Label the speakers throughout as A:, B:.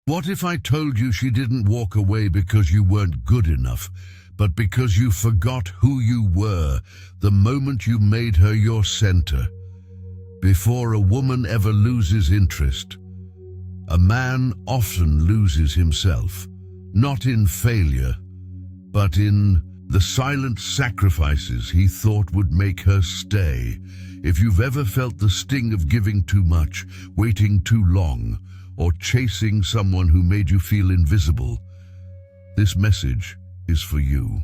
A: What if I told you she didn't walk away because you weren't good enough, but because you forgot who you were the moment you made her your center? Before a woman ever loses interest, a man often loses himself, not in failure, but in the silent sacrifices he thought would make her stay. If you've ever felt the sting of giving too much, waiting too long, or chasing someone who made you feel invisible, this message is for you.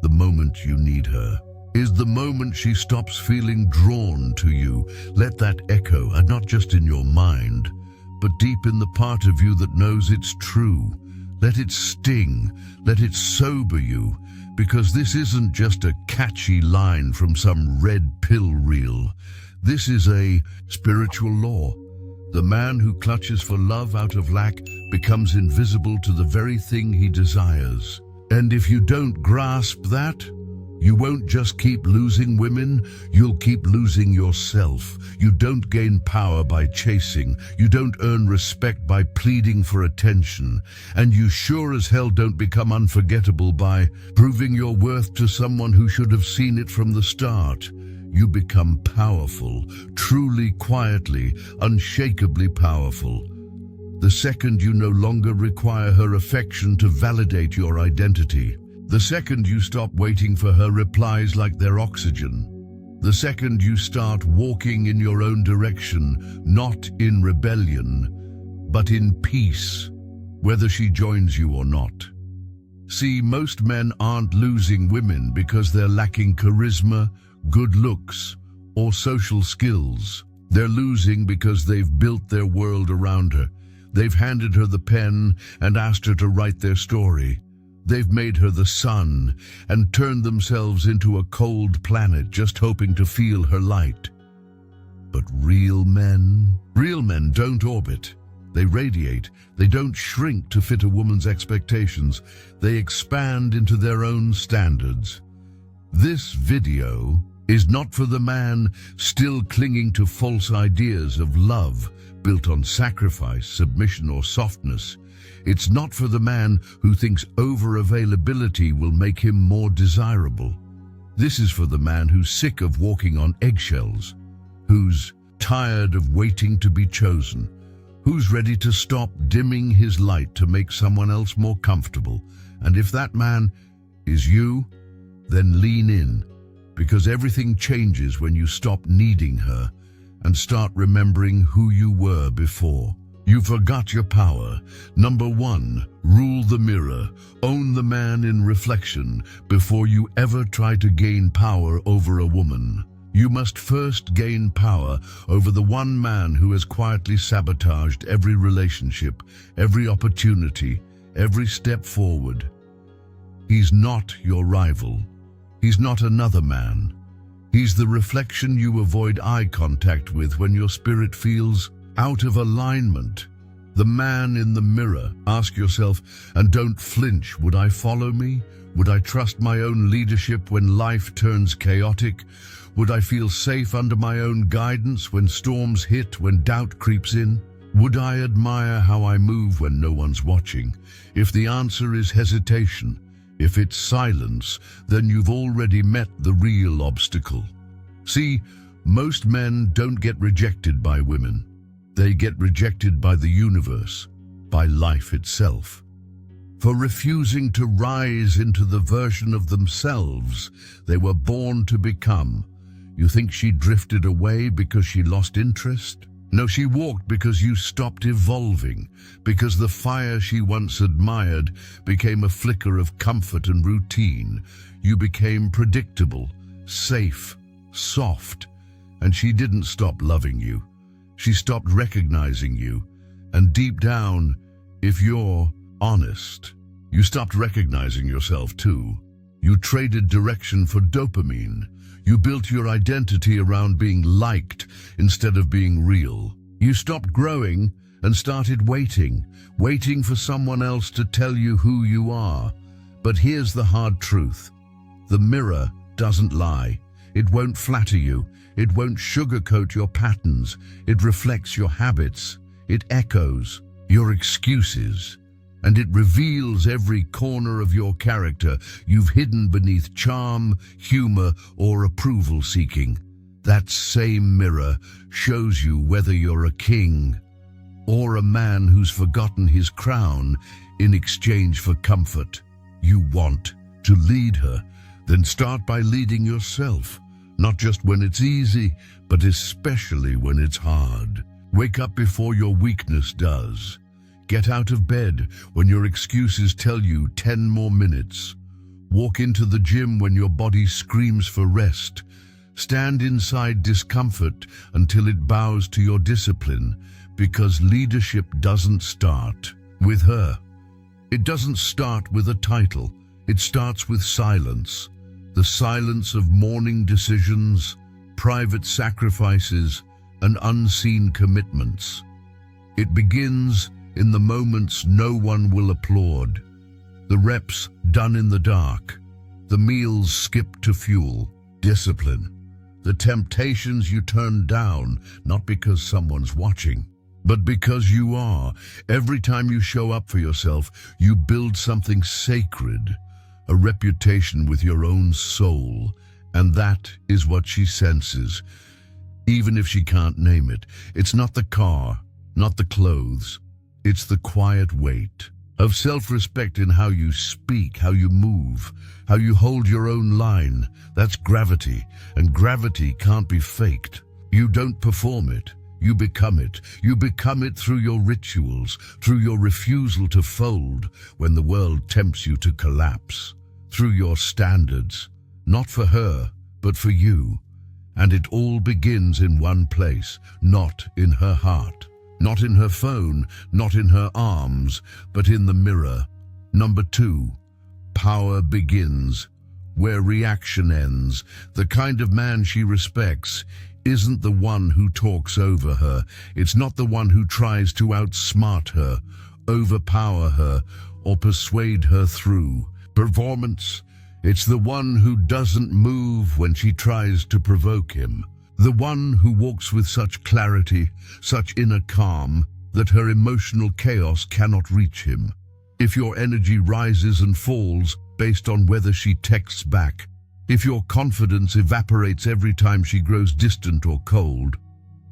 A: The moment you need her is the moment she stops feeling drawn to you. Let that echo, and not just in your mind, but deep in the part of you that knows it's true. Let it sting, let it sober you, because this isn't just a catchy line from some red pill reel. This is a spiritual law. The man who clutches for love out of lack becomes invisible to the very thing he desires. And if you don't grasp that, you won't just keep losing women, you'll keep losing yourself. You don't gain power by chasing. You don't earn respect by pleading for attention. And you sure as hell don't become unforgettable by proving your worth to someone who should have seen it from the start. You become powerful, truly, quietly, unshakably powerful. The second you no longer require her affection to validate your identity. The second you stop waiting for her replies like they're oxygen. The second you start walking in your own direction, not in rebellion, but in peace, whether she joins you or not. See, most men aren't losing women because they're lacking charisma, good looks, or social skills. They're losing because they've built their world around her. They've handed her the pen and asked her to write their story. They've made her the sun and turned themselves into a cold planet just hoping to feel her light. But real men don't orbit. They radiate. They don't shrink to fit a woman's expectations. They expand into their own standards. This video is not for the man still clinging to false ideas of love built on sacrifice, submission, or softness. It's not for the man who thinks over-availability will make him more desirable. This is for the man who's sick of walking on eggshells, who's tired of waiting to be chosen, who's ready to stop dimming his light to make someone else more comfortable. And if that man is you, then lean in, because everything changes when you stop needing her and start remembering who you were before. You forgot your power. Number 1, rule the mirror. Own the man in reflection before you ever try to gain power over a woman. You must first gain power over the one man who has quietly sabotaged every relationship, every opportunity, every step forward. He's not your rival. He's not another man. He's the reflection you avoid eye contact with when your spirit feels out of alignment. The man in the mirror. Ask yourself, and don't flinch, would I follow me? Would I trust my own leadership when life turns chaotic? Would I feel safe under my own guidance when storms hit, when doubt creeps in? Would I admire how I move when no one's watching? If the answer is hesitation, if it's silence, then you've already met the real obstacle. See, most men don't get rejected by women. They get rejected by the universe, by life itself, for refusing to rise into the version of themselves they were born to become. You think she drifted away because she lost interest? No, she walked because you stopped evolving, because the fire she once admired became a flicker of comfort and routine. You became predictable, safe, soft, and she didn't stop loving you. She stopped recognizing you. And deep down, if you're honest, you stopped recognizing yourself too. You traded direction for dopamine. You built your identity around being liked instead of being real. You stopped growing and started waiting for someone else to tell you who you are. But here's the hard truth. The mirror doesn't lie. It won't flatter you. It won't sugarcoat your patterns. It reflects your habits. It echoes. your excuses, and it reveals every corner of your character you've hidden beneath charm, humor, or approval-seeking. That same mirror shows you whether you're a king or a man who's forgotten his crown in exchange for comfort. You want to lead her, then start by leading yourself, not just when it's easy, but especially when it's hard. Wake up before your weakness does. Get out of bed when your excuses tell you 10 more minutes. Walk into the gym when your body screams for rest. Stand inside discomfort until it bows to your discipline, because leadership doesn't start with her. It doesn't start with a title. It starts with silence. The silence of morning decisions, private sacrifices, and unseen commitments. It begins in the moments no one will applaud. The reps done in the dark. The meals skipped to fuel. Discipline. The temptations you turn down, not because someone's watching, but because you are. Every time you show up for yourself, you build something sacred, a reputation with your own soul, and that is what she senses, even if she can't name it. It's not the car, not the clothes. It's the quiet weight of self-respect in how you speak, how you move, how you hold your own line. That's gravity, and gravity can't be faked. You don't perform it. You become it. You become it through your rituals, through your refusal to fold when the world tempts you to collapse, through your standards, not for her, but for you. And it all begins in one place, not in her heart, not in her phone, not in her arms, but in the mirror. Number 2, power begins where reaction ends. The kind of man she respects isn't the one who talks over her. It's not the one who tries to outsmart her, overpower her, or persuade her through performance. It's the one who doesn't move when she tries to provoke him. The one who walks with such clarity, such inner calm, that her emotional chaos cannot reach him. If your energy rises and falls based on whether she texts back, if your confidence evaporates every time she grows distant or cold,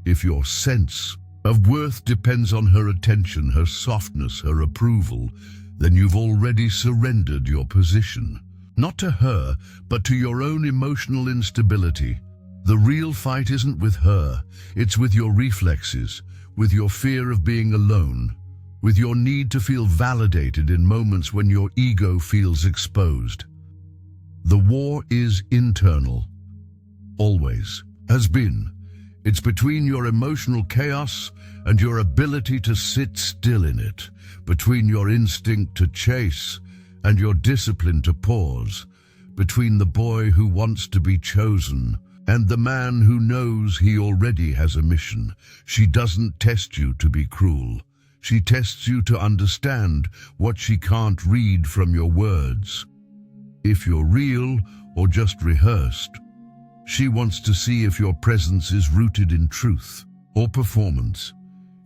A: if your sense of worth depends on her attention, her softness, her approval, then you've already surrendered your position. Not to her, but to your own emotional instability. The real fight isn't with her, it's with your reflexes, with your fear of being alone, with your need to feel validated in moments when your ego feels exposed. The war is internal, always, has been. It's between your emotional chaos and your ability to sit still in it, between your instinct to chase and your discipline to pause, between the boy who wants to be chosen and the man who knows he already has a mission. She doesn't test you to be cruel. She tests you to understand what she can't read from your words. If you're real or just rehearsed, she wants to see if your presence is rooted in truth or performance,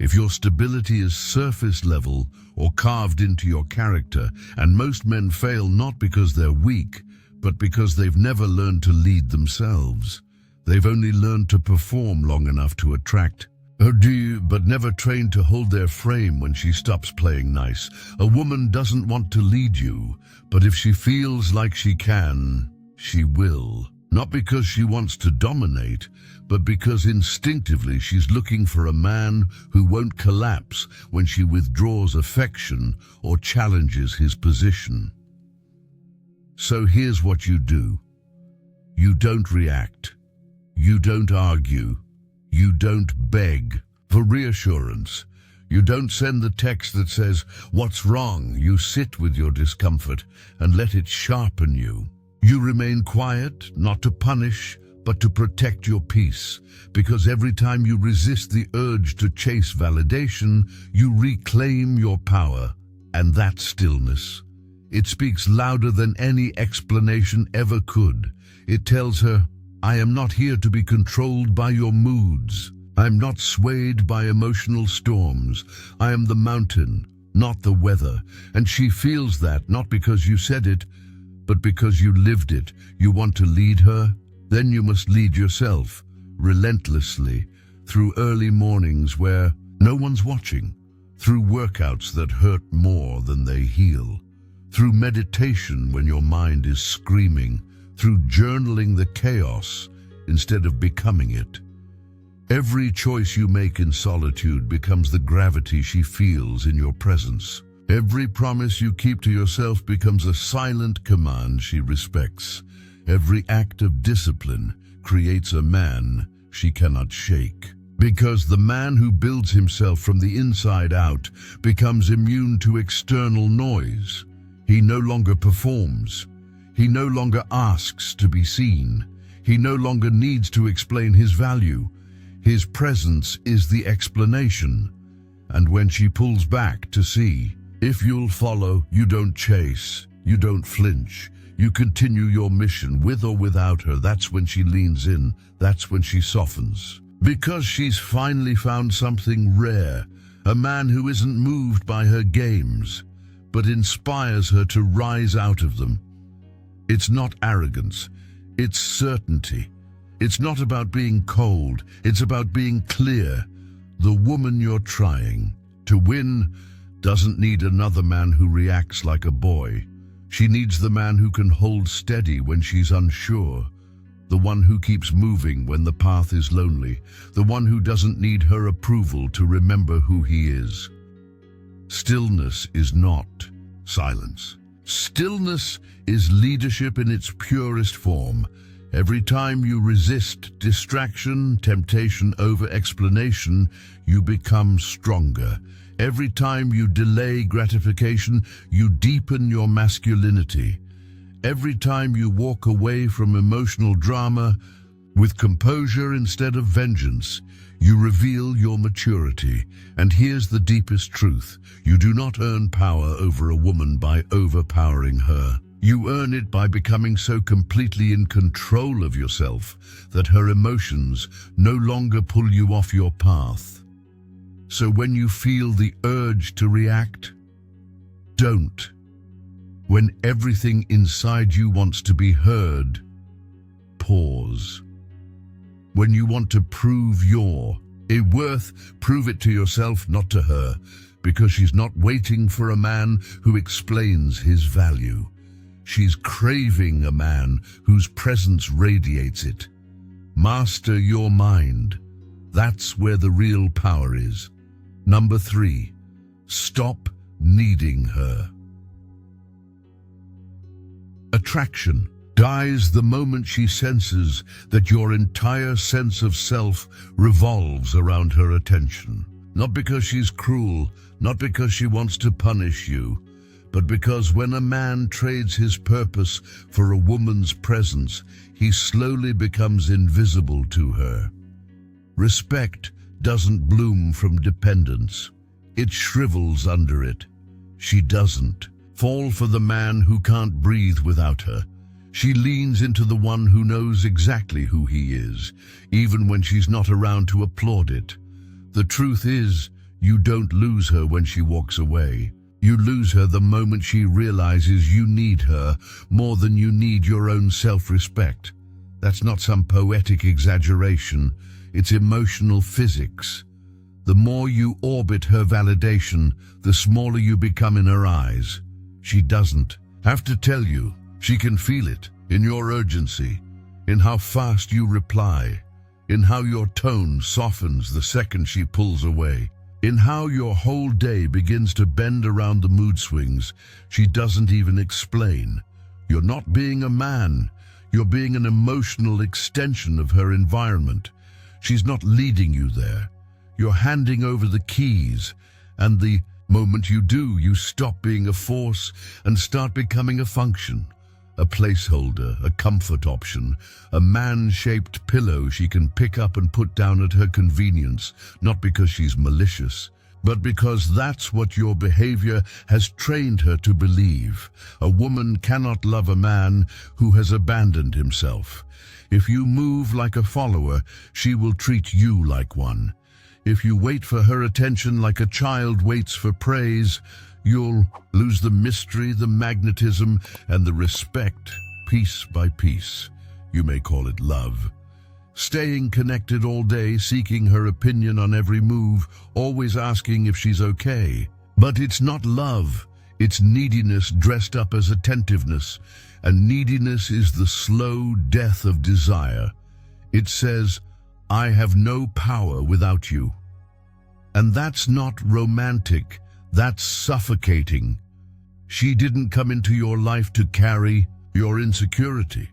A: if your stability is surface level or carved into your character. And most men fail not because they're weak, but because they've never learned to lead themselves. They've only learned to perform long enough to attract but never trained to hold their frame when she stops playing nice. A woman doesn't want to lead you, but if she feels like she can, she will. Not because she wants to dominate, but because instinctively she's looking for a man who won't collapse when she withdraws affection or challenges his position. So here's what you do. You don't react. You don't argue. You don't beg for reassurance. You don't send the text that says, "What's wrong?" You sit with your discomfort and let it sharpen you. You remain quiet, not to punish, but to protect your peace, because every time you resist the urge to chase validation, you reclaim your power. And that stillness, it speaks louder than any explanation ever could. It tells her, "I am not here to be controlled by your moods. I am not swayed by emotional storms. I am the mountain, not the weather. And she feels that, not because you said it, but because you lived it. You want to lead her? Then you must lead yourself, relentlessly, through early mornings where no one's watching, through workouts that hurt more than they heal, through meditation when your mind is screaming, through journaling the chaos instead of becoming it. Every choice you make in solitude becomes the gravity she feels in your presence. Every promise you keep to yourself becomes a silent command she respects. Every act of discipline creates a man she cannot shake. Because the man who builds himself from the inside out becomes immune to external noise. He no longer performs. He no longer asks to be seen. He no longer needs to explain his value. His presence is the explanation. And when she pulls back to see, if you'll follow, you don't chase, you don't flinch, you continue your mission with or without her, that's when she leans in, that's when she softens. Because she's finally found something rare, a man who isn't moved by her games, but inspires her to rise out of them. It's not arrogance, it's certainty. It's not about being cold, it's about being clear. The woman you're trying to win doesn't need another man who reacts like a boy. She needs the man who can hold steady when she's unsure, the one who keeps moving when the path is lonely, the one who doesn't need her approval to remember who he is. Stillness is not silence. Stillness is leadership in its purest form. Every time you resist distraction, temptation over explanation, you become stronger. Every time you delay gratification, you deepen your masculinity. Every time you walk away from emotional drama with composure instead of vengeance, you reveal your maturity. And here's the deepest truth. You do not earn power over a woman by overpowering her. You earn it by becoming so completely in control of yourself that her emotions no longer pull you off your path. So when you feel the urge to react, don't. When everything inside you wants to be heard, pause. When you want to prove your worth, prove it to yourself, not to her, because she's not waiting for a man who explains his value. She's craving a man whose presence radiates it. Master your mind. That's where the real power is. Number 3, stop needing her. Attraction dies the moment she senses that your entire sense of self revolves around her attention. Not because she's cruel, not because she wants to punish you, but because when a man trades his purpose for a woman's presence, he slowly becomes invisible to her. Respect doesn't bloom from dependence. It shrivels under it. She doesn't fall for the man who can't breathe without her. She leans into the one who knows exactly who he is, even when she's not around to applaud it. The truth is, you don't lose her when she walks away. You lose her the moment she realizes you need her more than you need your own self-respect. That's not some poetic exaggeration. It's emotional physics. The more you orbit her validation, the smaller you become in her eyes. She doesn't have to tell you. She can feel it in your urgency, in how fast you reply, in how your tone softens the second she pulls away, in how your whole day begins to bend around the mood swings she doesn't even explain. You're not being a man. You're being an emotional extension of her environment. She's not leading you there. You're handing over the keys, and the moment you do, you stop being a force and start becoming a function, a placeholder, a comfort option, a man-shaped pillow she can pick up and put down at her convenience, not because she's malicious, but because that's what your behavior has trained her to believe. A woman cannot love a man who has abandoned himself. If you move like a follower, she will treat you like one. If you wait for her attention like a child waits for praise, you'll lose the mystery, the magnetism, and the respect piece by piece. You may call it love. Staying connected all day, seeking her opinion on every move, always asking if she's okay. But it's not love. It's neediness dressed up as attentiveness, and neediness is the slow death of desire. It says, I have no power without you. And that's not romantic, that's suffocating. She didn't come into your life to carry your insecurity.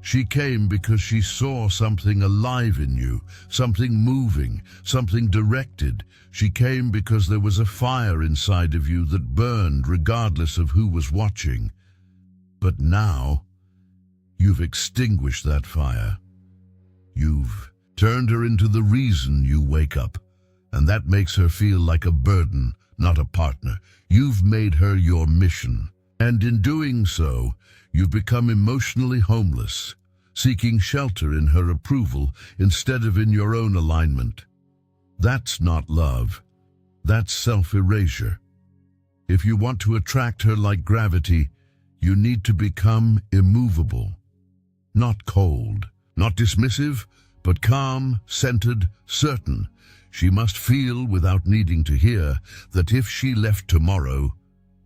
A: She came because she saw something alive in you, something moving, something directed. She came because there was a fire inside of you that burned regardless of who was watching. But now, you've extinguished that fire. You've turned her into the reason you wake up, and that makes her feel like a burden, not a partner. You've made her your mission, and in doing so, you've become emotionally homeless, seeking shelter in her approval instead of in your own alignment. That's not love. That's self-erasure. If you want to attract her like gravity, you need to become immovable. Not cold, not dismissive, but calm, centered, certain. She must feel, without needing to hear, that if she left tomorrow,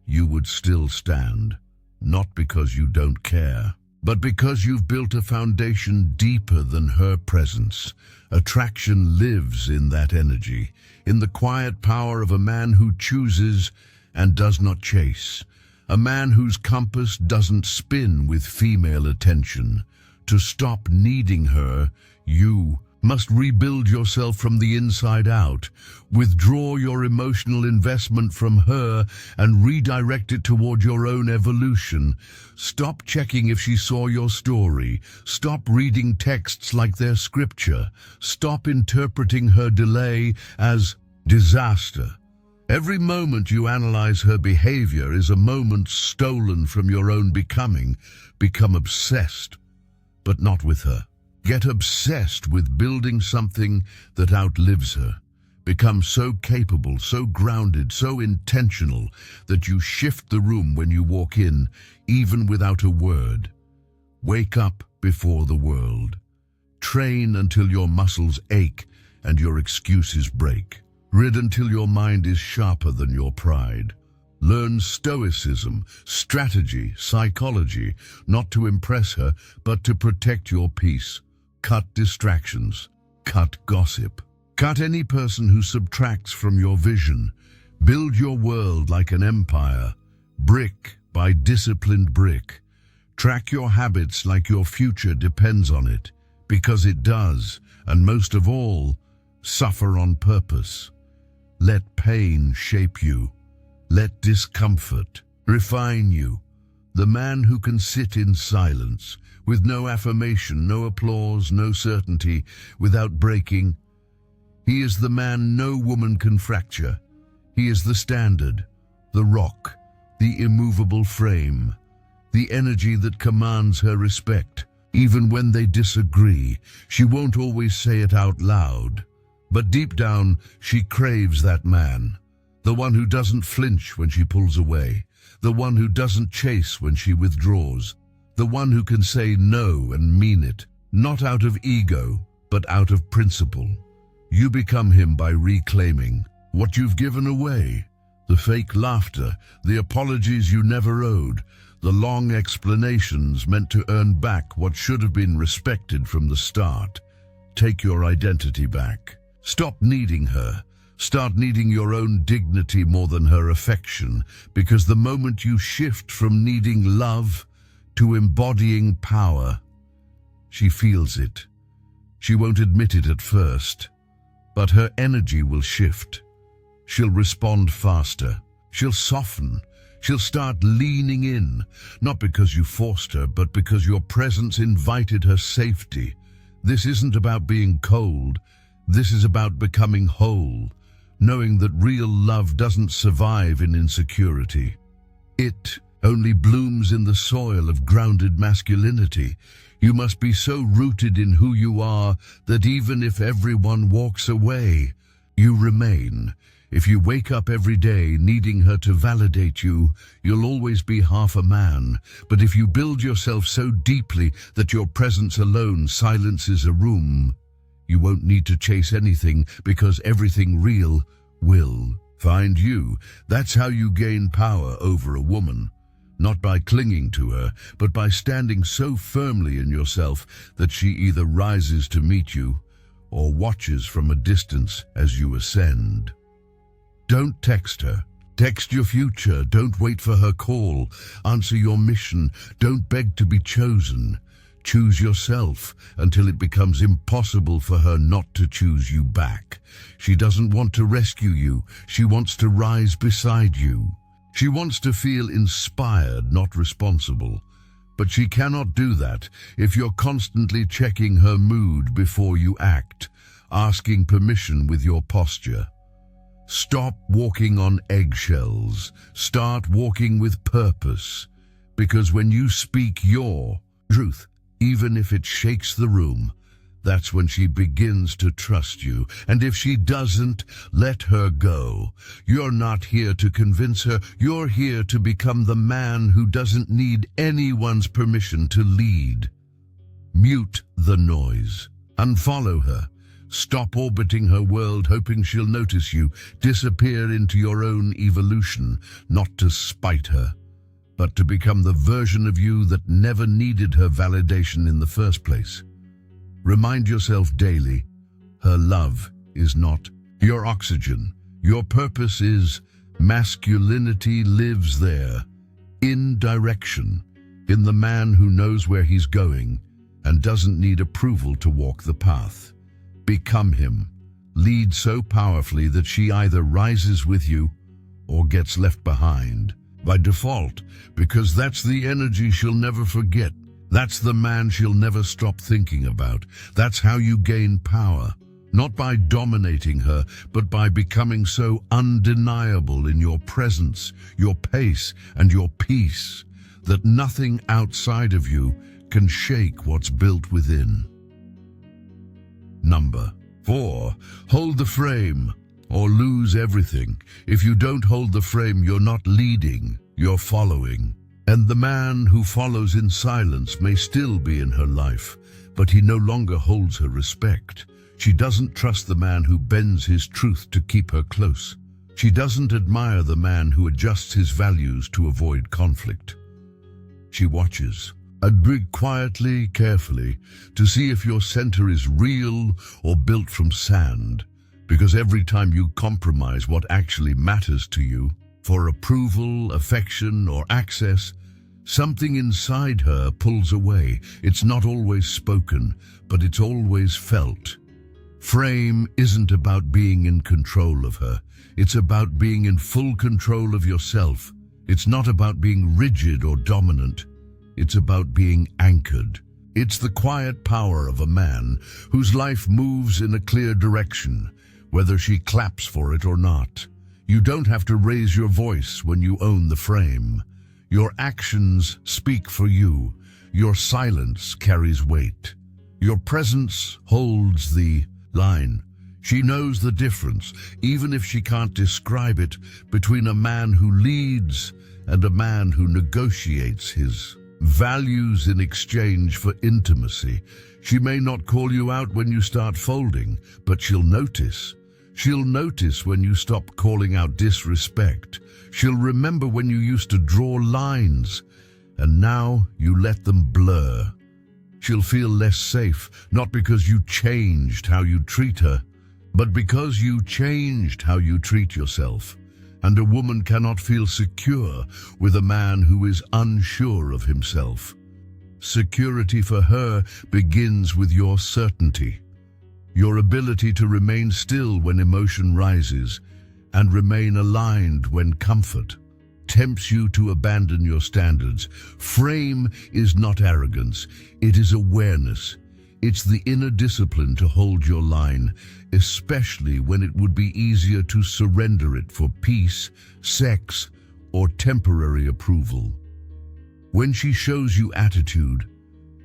A: you would still stand. Not because you don't care, but because you've built a foundation deeper than her presence. Attraction lives in that energy, in the quiet power of a man who chooses and does not chase, a man whose compass doesn't spin with female attention. To stop needing her, you must rebuild yourself from the inside out. Withdraw your emotional investment from her and redirect it toward your own evolution. Stop checking if she saw your story. Stop reading texts like they're scripture. Stop interpreting her delay as disaster. Every moment you analyze her behavior is a moment stolen from your own becoming. Become obsessed, but not with her. Get obsessed with building something that outlives her. Become so capable, so grounded, so intentional that you shift the room when you walk in, even without a word. Wake up before the world. Train until your muscles ache and your excuses break. Rid until your mind is sharper than your pride. Learn stoicism, strategy, psychology, not to impress her, but to protect your peace. Cut distractions. Cut gossip. Cut any person who subtracts from your vision. Build your world like an empire, brick by disciplined brick. Track your habits like your future depends on it, because it does, and most of all, suffer on purpose. Let pain shape you. Let discomfort refine you. The man who can sit in silence, with no affirmation, no applause, no certainty, without breaking. He is the man no woman can fracture. He is the standard, the rock, the immovable frame, the energy that commands her respect. Even when they disagree, she won't always say it out loud, but deep down she craves that man, the one who doesn't flinch when she pulls away, the one who doesn't chase when she withdraws, the one who can say no and mean it, not out of ego, but out of principle. You become him by reclaiming what you've given away, the fake laughter, the apologies you never owed, the long explanations meant to earn back what should have been respected from the start. Take your identity back. Stop needing her. Start needing your own dignity more than her affection, because the moment you shift from needing love to embodying power, she feels it. She won't admit it at first, but her energy will shift. She'll respond faster. She'll soften. She'll start leaning in, not because you forced her, but because your presence invited her safety. This isn't about being cold. This is about becoming whole, knowing that real love doesn't survive in insecurity. It only blooms in the soil of grounded masculinity. You must be so rooted in who you are that even if everyone walks away, you remain. If you wake up every day needing her to validate you, you'll always be half a man. But if you build yourself so deeply that your presence alone silences a room, you won't need to chase anything, because everything real will find you. That's how you gain power over a woman. Not by clinging to her, but by standing so firmly in yourself that she either rises to meet you or watches from a distance as you ascend. Don't text her. Text your future. Don't wait for her call. Answer your mission. Don't beg to be chosen. Choose yourself until it becomes impossible for her not to choose you back. She doesn't want to rescue you. She wants to rise beside you. She wants to feel inspired, not responsible. But she cannot do that if you're constantly checking her mood before you act, asking permission with your posture. Stop walking on eggshells. Start walking with purpose. Because when you speak your truth, even if it shakes the room, that's when she begins to trust you. And if she doesn't, let her go. You're not here to convince her. You're here to become the man who doesn't need anyone's permission to lead. Mute the noise. Unfollow her. Stop orbiting her world hoping she'll notice you. Disappear into your own evolution, not to spite her, but to become the version of you that never needed her validation in the first place. Remind yourself daily, her love is not your oxygen. Your purpose is masculinity lives there, in direction, in the man who knows where he's going and doesn't need approval to walk the path. Become him. Lead so powerfully that she either rises with you or gets left behind by default, because that's the energy she'll never forget. That's the man she'll never stop thinking about. That's how you gain power, not by dominating her, but by becoming so undeniable in your presence, your pace, and your peace, that nothing outside of you can shake what's built within. Number 4, hold the frame or lose everything. If you don't hold the frame, you're not leading, you're following. And the man who follows in silence may still be in her life, but he no longer holds her respect. She doesn't trust the man who bends his truth to keep her close. She doesn't admire the man who adjusts his values to avoid conflict. She watches, and breathe quietly, carefully, to see if your center is real or built from sand, because every time you compromise what actually matters to you, for approval, affection, or access, something inside her pulls away. It's not always spoken, but it's always felt. Frame isn't about being in control of her. It's about being in full control of yourself. It's not about being rigid or dominant. It's about being anchored. It's the quiet power of a man whose life moves in a clear direction, whether she claps for it or not. You don't have to raise your voice when you own the frame. Your actions speak for you. Your silence carries weight. Your presence holds the line. She knows the difference, even if she can't describe it, between a man who leads and a man who negotiates his values in exchange for intimacy. She may not call you out when you start folding, but she'll notice. She'll notice when you stop calling out disrespect. She'll remember when you used to draw lines, and now you let them blur. She'll feel less safe, not because you changed how you treat her, but because you changed how you treat yourself. And a woman cannot feel secure with a man who is unsure of himself. Security for her begins with your certainty. Your ability to remain still when emotion rises and remain aligned when comfort tempts you to abandon your standards. Frame is not arrogance, it is awareness. It's the inner discipline to hold your line, especially when it would be easier to surrender it for peace, sex, or temporary approval. When she shows you attitude,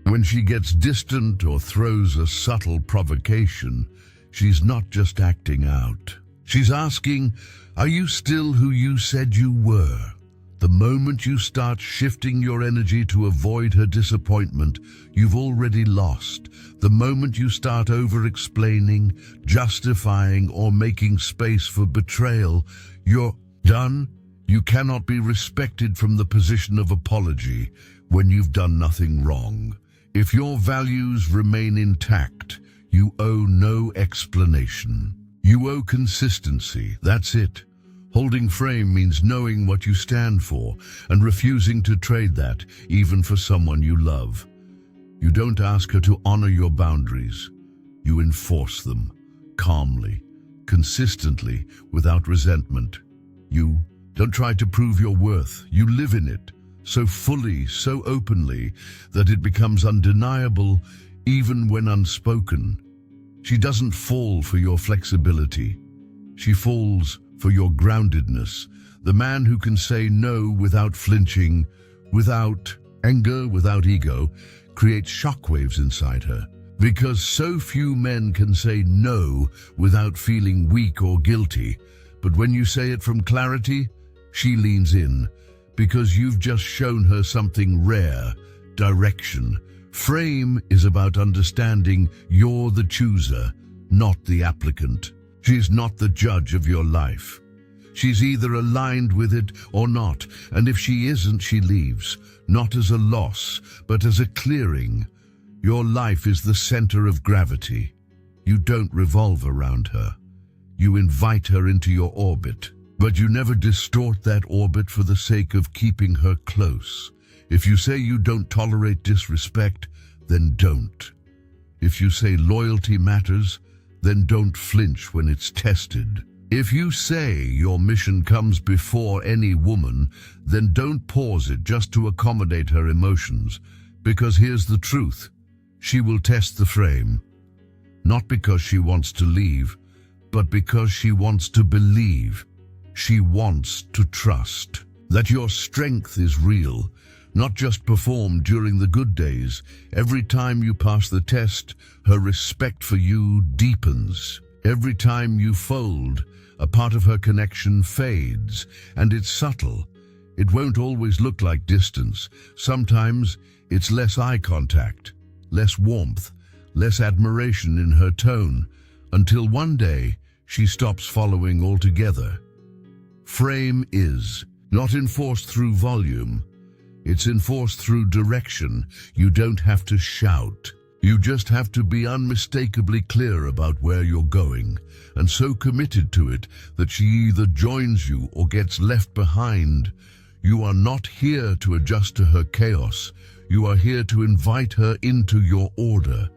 A: when she gets distant or throws a subtle provocation, she's not just acting out. She's asking, are you still who you said you were? The moment you start shifting your energy to avoid her disappointment, you've already lost. The moment you start over-explaining, justifying, or making space for betrayal, you're done. You cannot be respected from the position of apology when you've done nothing wrong. If your values remain intact, you owe no explanation. You owe consistency, that's it. Holding frame means knowing what you stand for and refusing to trade that, even for someone you love. You don't ask her to honor your boundaries. You enforce them, calmly, consistently, without resentment. You don't try to prove your worth. You live in it, so fully, so openly, that it becomes undeniable, even when unspoken. She doesn't fall for your flexibility. She falls for your groundedness, the man who can say no without flinching, without anger, without ego, creates shockwaves inside her. Because so few men can say no without feeling weak or guilty. But when you say it from clarity, she leans in, because you've just shown her something rare, direction. Frame is about understanding you're the chooser, not the applicant. She's not the judge of your life. She's either aligned with it or not, and if she isn't, she leaves, not as a loss, but as a clearing. Your life is the center of gravity. You don't revolve around her. You invite her into your orbit, but you never distort that orbit for the sake of keeping her close. If you say you don't tolerate disrespect, then don't. If you say loyalty matters, then don't flinch when it's tested. If you say your mission comes before any woman, then don't pause it just to accommodate her emotions. Because here's the truth, she will test the frame. Not because she wants to leave, but because she wants to believe. She wants to trust that your strength is real, not just performed during the good days. Every time you pass the test, her respect for you deepens. Every time you fold, a part of her connection fades, and it's subtle. It won't always look like distance. Sometimes it's less eye contact, less warmth, less admiration in her tone, until one day she stops following altogether. Frame is not enforced through volume. It's enforced through direction. You don't have to shout. You just have to be unmistakably clear about where you're going, and so committed to it that she either joins you or gets left behind. You are not here to adjust to her chaos. You are here to invite her into your order.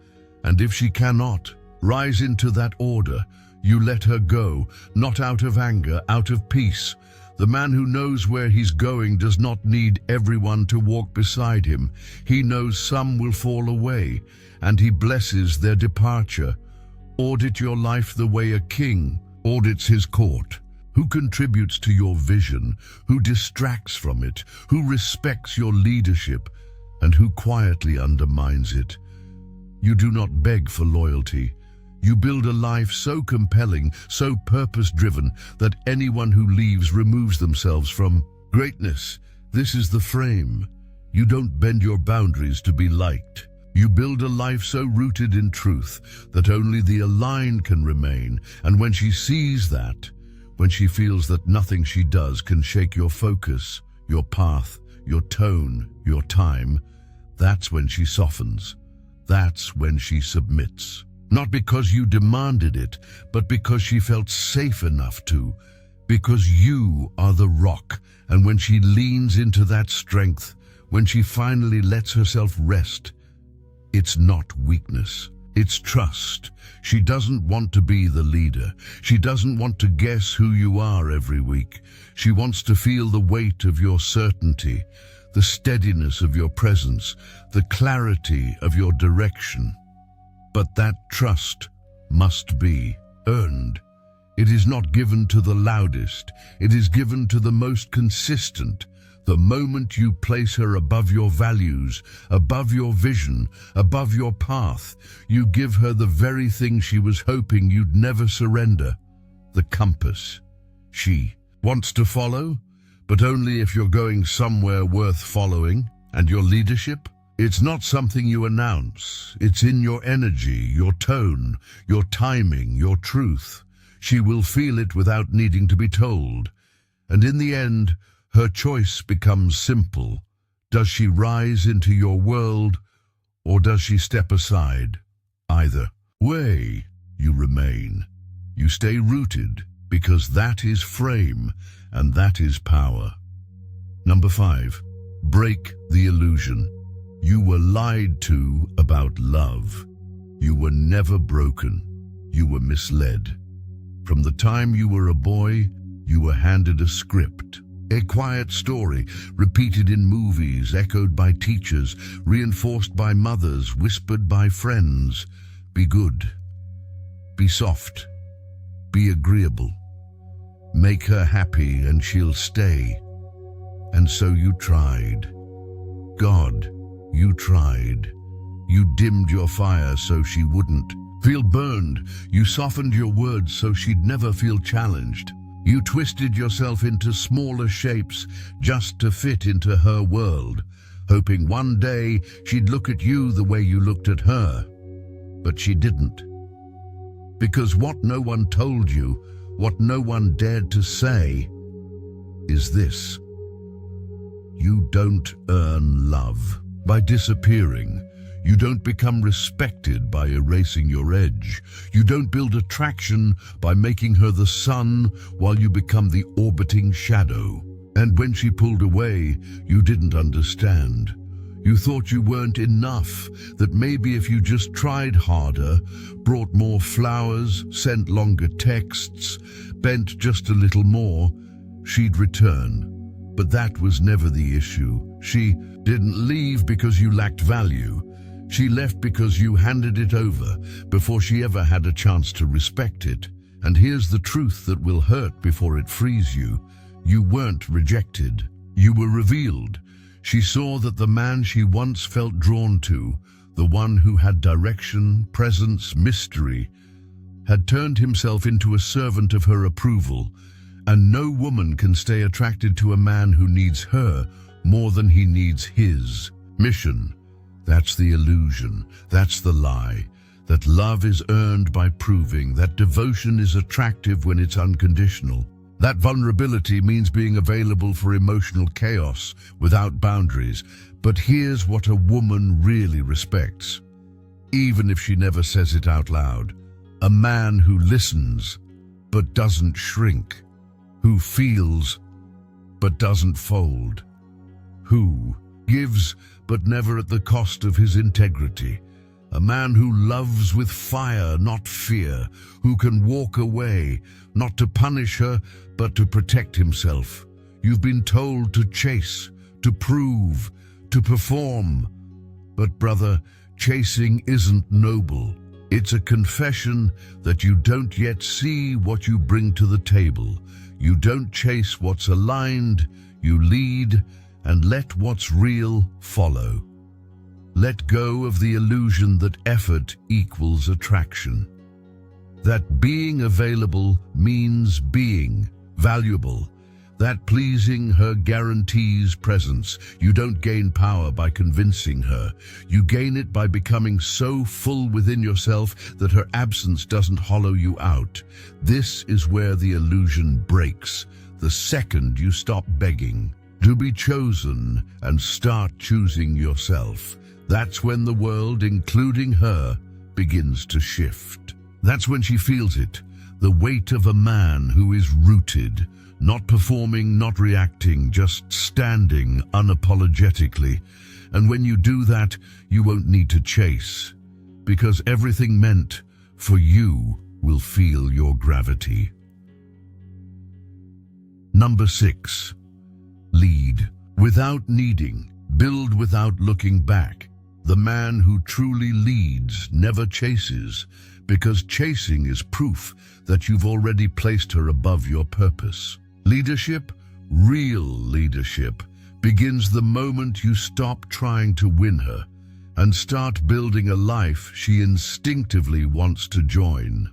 A: And if she cannot rise into that order, you let her go, not out of anger, out of peace. The man who knows where he's going does not need everyone to walk beside him. He knows some will fall away, and he blesses their departure. Audit your life the way a king audits his court. Who contributes to your vision, who distracts from it, who respects your leadership, and who quietly undermines it. You do not beg for loyalty. You build a life so compelling, so purpose-driven, that anyone who leaves removes themselves from greatness. This is the frame. You don't bend your boundaries to be liked. You build a life so rooted in truth that only the aligned can remain. And when she sees that, when she feels that nothing she does can shake your focus, your path, your tone, your time, that's when she softens. That's when she submits. Not because you demanded it, but because she felt safe enough to. Because you are the rock, and when she leans into that strength, when she finally lets herself rest, it's not weakness, it's trust. She doesn't want to be the leader. She doesn't want to guess who you are every week. She wants to feel the weight of your certainty, the steadiness of your presence, the clarity of your direction. But that trust must be earned. It is not given to the loudest. It is given to the most consistent, The moment you place her above your values, above your vision, above your path, you give her the very thing she was hoping you'd never surrender, the compass. She wants to follow, but only if you're going somewhere worth following. And your leadership? It's not something you announce. It's in your energy, your tone, your timing, your truth. She will feel it without needing to be told. And in the end, her choice becomes simple. Does she rise into your world, or does she step aside? Either way, you remain. You stay rooted, because that is frame, and that is power. Number 5, break the illusion. You were lied to about love. You were never broken. You were misled. From the time you were a boy, you were handed a script. A quiet story, repeated in movies, echoed by teachers, reinforced by mothers, whispered by friends. Be good. Be soft. Be agreeable. Make her happy and she'll stay. And so you tried. God, you tried. You dimmed your fire so she wouldn't feel burned. You softened your words so she'd never feel challenged. You twisted yourself into smaller shapes just to fit into her world, hoping one day she'd look at you the way you looked at her. But she didn't. Because what no one told you, what no one dared to say, is this: you don't earn love by disappearing. You don't become respected by erasing your edge. You don't build attraction by making her the sun while you become the orbiting shadow. And when she pulled away, you didn't understand. You thought you weren't enough, that maybe if you just tried harder, brought more flowers, sent longer texts, bent just a little more, she'd return. But that was never the issue. She didn't leave because you lacked value. She left because you handed it over before she ever had a chance to respect it. And here's the truth that will hurt before it frees you. You weren't rejected. You were revealed. She saw that the man she once felt drawn to, the one who had direction, presence, mystery, had turned himself into a servant of her approval. And no woman can stay attracted to a man who needs her more than he needs his mission. That's the illusion, that's the lie, that love is earned by proving, that devotion is attractive when it's unconditional. That vulnerability means being available for emotional chaos without boundaries. But here's what a woman really respects, even if she never says it out loud: a man who listens but doesn't shrink, who feels but doesn't fold, who gives but never at the cost of his integrity. A man who loves with fire, not fear, who can walk away, not to punish her, but to protect himself. You've been told to chase, to prove, to perform. But brother, chasing isn't noble. It's a confession that you don't yet see what you bring to the table. You don't chase what's aligned, you lead, and let what's real follow. Let go of the illusion that effort equals attraction. That being available means being valuable. That pleasing her guarantees presence. You don't gain power by convincing her. You gain it by becoming so full within yourself that her absence doesn't hollow you out. This is where the illusion breaks. The second you stop begging to be chosen and start choosing yourself, that's when the world, including her, begins to shift. That's when she feels it, the weight of a man who is rooted, not performing, not reacting, just standing unapologetically. And when you do that, you won't need to chase, because everything meant for you will feel your gravity. Number 6. Lead without needing, build without looking back. The man who truly leads never chases, because chasing is proof that you've already placed her above your purpose. Leadership, real leadership, begins the moment you stop trying to win her and start building a life she instinctively wants to join.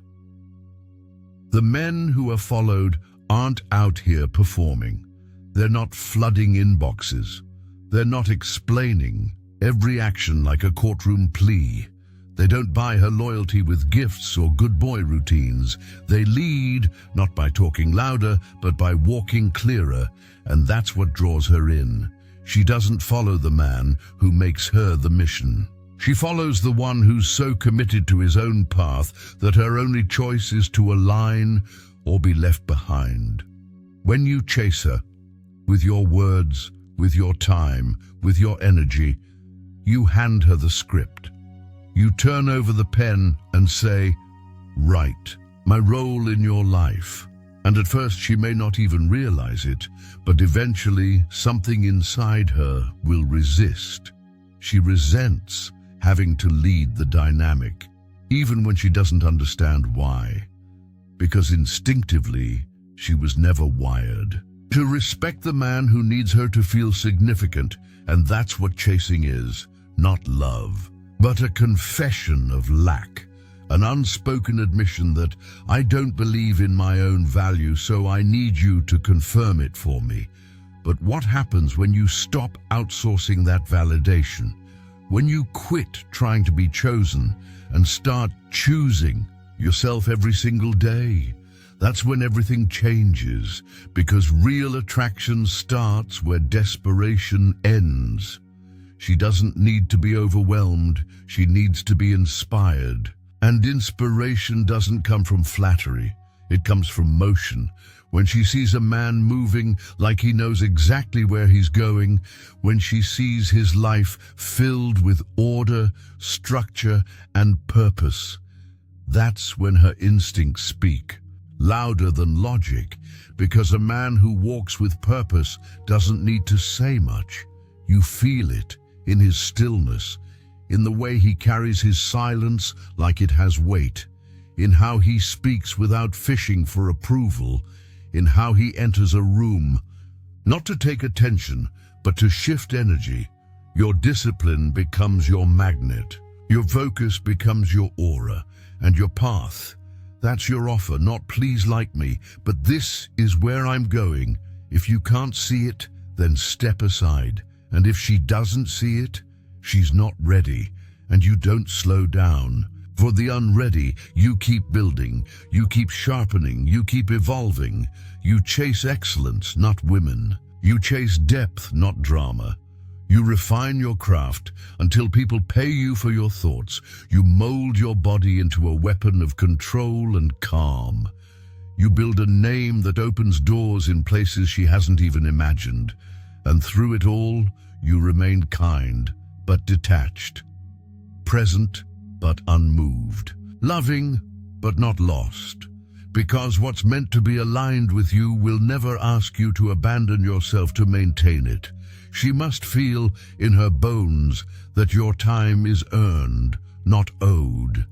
A: The men who are followed aren't out here performing. They're not flooding inboxes. They're not explaining every action like a courtroom plea. They don't buy her loyalty with gifts or good boy routines. They lead, not by talking louder, but by walking clearer, and that's what draws her in. She doesn't follow the man who makes her the mission. She follows the one who's so committed to his own path that her only choice is to align or be left behind. When you chase her, with your words, with your time, with your energy, you hand her the script. You turn over the pen and say, "Write my role in your life." And at first she may not even realize it, but eventually something inside her will resist. She resents having to lead the dynamic, even when she doesn't understand why. Because instinctively, she was never wired to respect the man who needs her to feel significant, and that's what chasing is, not love, but a confession of lack, an unspoken admission that I don't believe in my own value, so I need you to confirm it for me. But what happens when you stop outsourcing that validation? When you quit trying to be chosen and start choosing yourself every single day? That's when everything changes, because real attraction starts where desperation ends. She doesn't need to be overwhelmed, she needs to be inspired. And inspiration doesn't come from flattery, it comes from motion. When she sees a man moving like he knows exactly where he's going, when she sees his life filled with order, structure, and purpose, that's when her instincts speak, louder than logic, because a man who walks with purpose doesn't need to say much. You feel it in his stillness, in the way he carries his silence like it has weight, in how he speaks without fishing for approval, in how he enters a room, not to take attention, but to shift energy. Your discipline becomes your magnet, your focus becomes your aura, and your path. That's your offer, not please like me, but this is where I'm going. If you can't see it, then step aside. And if she doesn't see it, she's not ready, and you don't slow down. For the unready, you keep building, you keep sharpening, you keep evolving. You chase excellence, not women. You chase depth, not drama. You refine your craft until people pay you for your thoughts. You mold your body into a weapon of control and calm. You build a name that opens doors in places she hasn't even imagined. And through it all, you remain kind, but detached. Present, but unmoved. Loving, but not lost. Because what's meant to be aligned with you will never ask you to abandon yourself to maintain it. She must feel in her bones that your time is earned, not owed.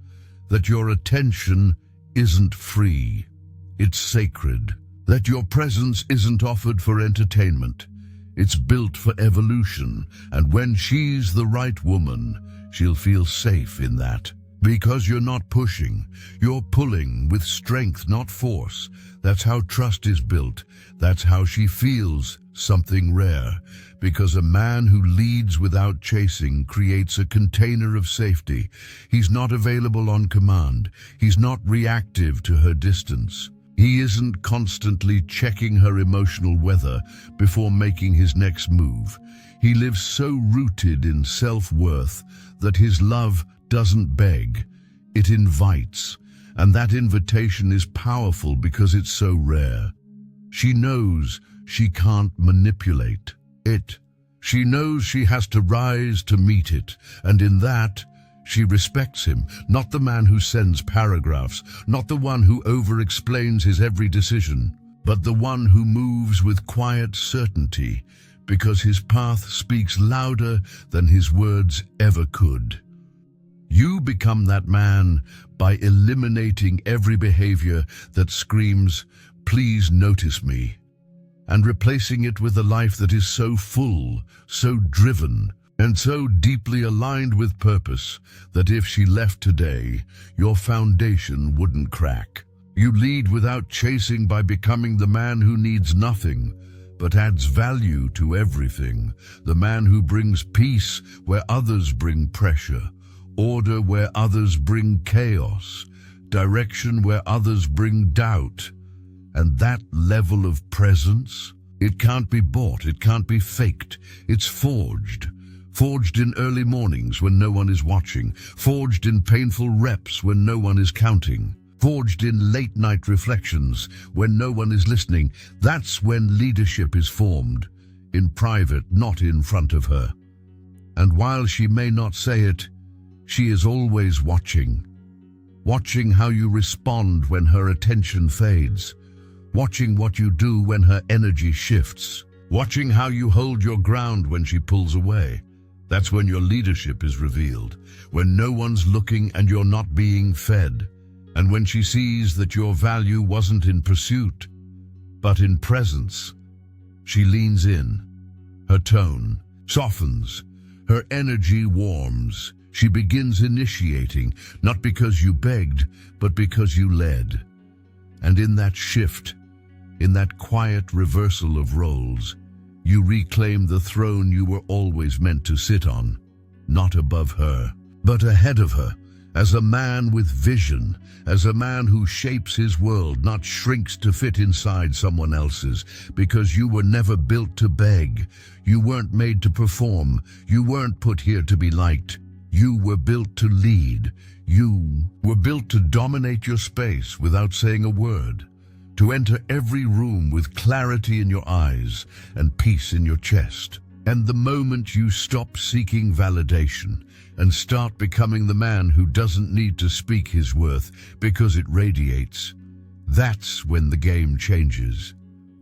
A: That your attention isn't free, it's sacred. That your presence isn't offered for entertainment. It's built for evolution, and when she's the right woman, she'll feel safe in that. Because you're not pushing, you're pulling with strength, not force. That's how trust is built. That's how she feels something rare. Because a man who leads without chasing creates a container of safety. He's not available on command. He's not reactive to her distance. He isn't constantly checking her emotional weather before making his next move. He lives so rooted in self-worth that his love doesn't beg, it invites, and that invitation is powerful because it's so rare. She knows she can't manipulate it. She knows she has to rise to meet it, and in that, she respects him, not the man who sends paragraphs, not the one who over-explains his every decision, but the one who moves with quiet certainty, because his path speaks louder than his words ever could. You become that man by eliminating every behavior that screams, "Please notice me." and replacing it with a life that is so full, so driven, and so deeply aligned with purpose that if she left today, your foundation wouldn't crack. You lead without chasing by becoming the man who needs nothing, but adds value to everything, the man who brings peace where others bring pressure, order where others bring chaos, direction where others bring doubt. And that level of presence, it can't be bought, it can't be faked. It's forged. Forged in early mornings when no one is watching. Forged in painful reps when no one is counting. Forged in late-night reflections when no one is listening. That's when leadership is formed. In private, not in front of her. And while she may not say it, she is always watching. Watching how you respond when her attention fades. Watching what you do when her energy shifts. Watching how you hold your ground when she pulls away. That's when your leadership is revealed. When no one's looking and you're not being fed. And when she sees that your value wasn't in pursuit, but in presence. She leans in. Her tone softens. Her energy warms. She begins initiating, not because you begged, but because you led. And in that shift, in that quiet reversal of roles, you reclaim the throne you were always meant to sit on, not above her, but ahead of her, as a man with vision, as a man who shapes his world, not shrinks to fit inside someone else's, because you were never built to beg. You weren't made to perform. You weren't put here to be liked. You were built to lead. You were built to dominate your space without saying a word, to enter every room with clarity in your eyes and peace in your chest. And the moment you stop seeking validation and start becoming the man who doesn't need to speak his worth because it radiates, that's when the game changes.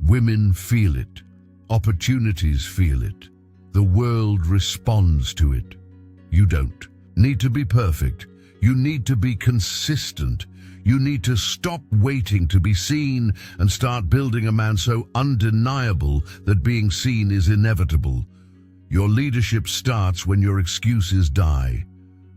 A: Women feel it. Opportunities feel it. The world responds to it. You don't need to be perfect. You need to be consistent. You need to stop waiting to be seen and start building a man so undeniable that being seen is inevitable. Your leadership starts when your excuses die.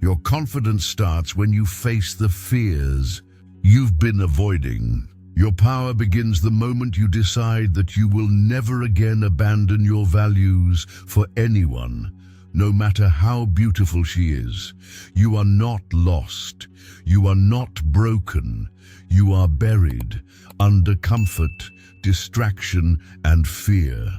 A: Your confidence starts when you face the fears you've been avoiding. Your power begins the moment you decide that you will never again abandon your values for anyone, no matter how beautiful she is. You are not lost. You are not broken. You are buried under comfort, distraction, and fear.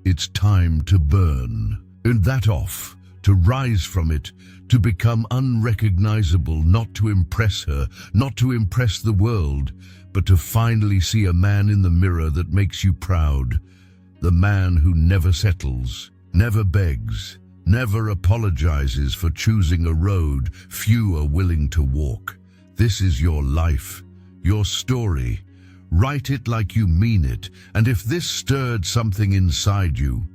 A: It's time to burn. And that off, to rise from it, to become unrecognizable, not to impress her, not to impress the world, but to finally see a man in the mirror that makes you proud. The man who never settles, never begs, never apologizes for choosing a road few are willing to walk. This is your life, your story. Write it like you mean it, and if this stirred something inside you,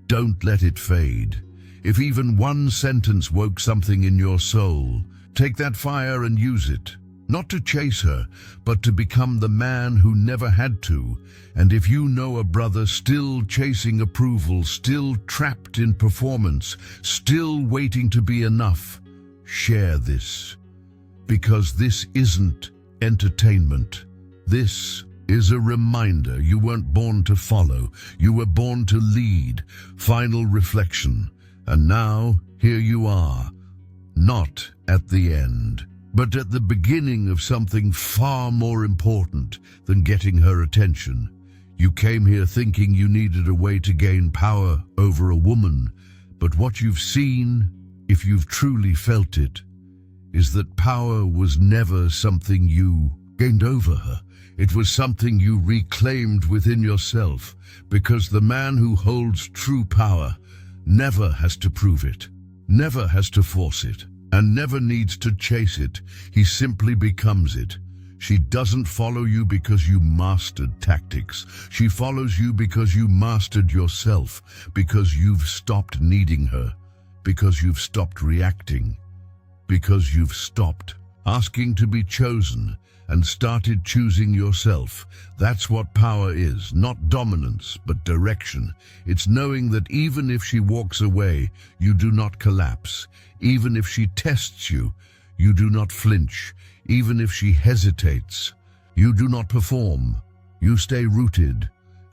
A: don't let it fade. If even one sentence woke something in your soul, take that fire and use it. Not to chase her, but to become the man who never had to. And if you know a brother still chasing approval, still trapped in performance, still waiting to be enough, share this. Because this isn't entertainment. This is a reminder you weren't born to follow. You were born to lead. Final reflection. And now, here you are. Not at the end, but at the beginning of something far more important than getting her attention. You came here thinking you needed a way to gain power over a woman, but what you've seen, if you've truly felt it, is that power was never something you gained over her. It was something you reclaimed within yourself, because the man who holds true power never has to prove it, never has to force it, and never needs to chase it. He simply becomes it. She doesn't follow you because you mastered tactics. She follows you because you mastered yourself, because you've stopped needing her, because you've stopped reacting, because you've stopped asking to be chosen, and started choosing yourself. That's what power is, not dominance, but direction. It's knowing that even if she walks away, you do not collapse. Even if she tests you, you do not flinch. Even if she hesitates, you do not perform. You stay rooted.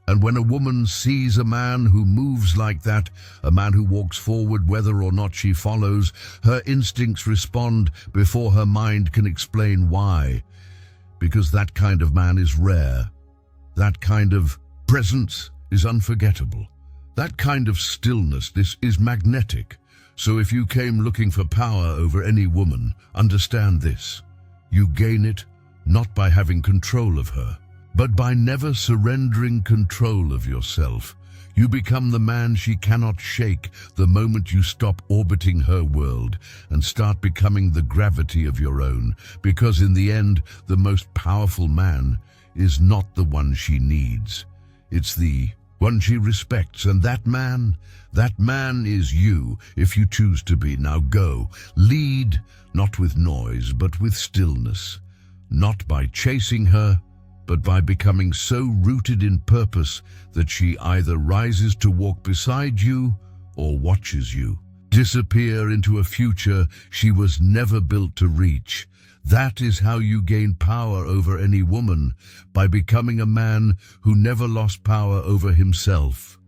A: And when a woman sees a man who moves like that, a man who walks forward whether or not she follows, her instincts respond before her mind can explain why. Because that kind of man is rare. That kind of presence is unforgettable. That kind of stillness is magnetic. So if you came looking for power over any woman, understand this. You gain it not by having control of her, but by never surrendering control of yourself. You become the man she cannot shake the moment you stop orbiting her world and start becoming the gravity of your own, because in the end, the most powerful man is not the one she needs. It's the one she respects, and that man is you, if you choose to be. Now go, lead, not with noise, but with stillness, not by chasing her, but by becoming so rooted in purpose that she either rises to walk beside you or watches you disappear into a future she was never built to reach. That is how you gain power over any woman, by becoming a man who never lost power over himself.